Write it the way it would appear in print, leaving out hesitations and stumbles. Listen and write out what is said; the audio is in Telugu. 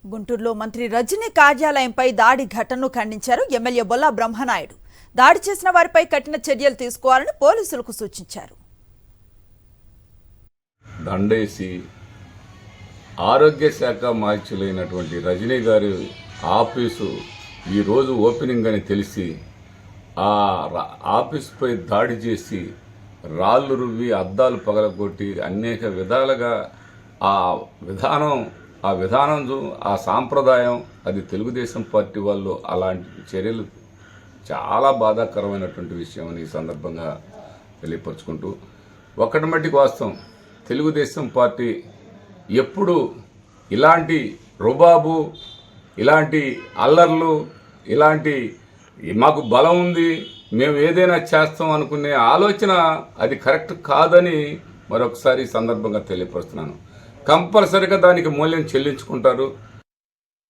గుంటూరులో మంత్రి రజనీ కార్యాలయంపై దాడి ఘటనను ఖండించారు ఎమ్మెల్యే బొల్లా బ్రహ్మనాయుడు. దాడి చేసిన వారిపై కఠిన చర్యలు తీసుకోవాలని పోలీసులకు సూచించారు. దండేసి ఆరోగ్య శాఖ మార్చులైనటువంటి రజనీ గారి ఆఫీసు ఈరోజు ఓపెనింగ్ అని తెలిసి ఆ ఆఫీసుపై దాడి చేసి రాళ్ళు రువ్వి అద్దాలు పగలగొట్టి అనేక విధాలుగా ఆ విధానం ఆ సాంప్రదాయం అది తెలుగుదేశం పార్టీ వాళ్ళు అలాంటి చర్యలు చాలా బాధాకరమైనటువంటి విషయం అని ఈ సందర్భంగా తెలియపరుచుకుంటూ ఒక్కటి మట్టికి వాస్తవం, తెలుగుదేశం పార్టీ ఎప్పుడు ఇలాంటి రుబాబు, ఇలాంటి అల్లర్లు, ఇలాంటి మాకు బలం ఉంది మేము ఏదైనా చేస్తాం అనుకునే ఆలోచన అది కరెక్ట్ కాదని మరొకసారి ఈ సందర్భంగా తెలియపరుస్తున్నాను. కంపల్సరిగా దానికి మూల్యం చెల్లించుకుంటారు.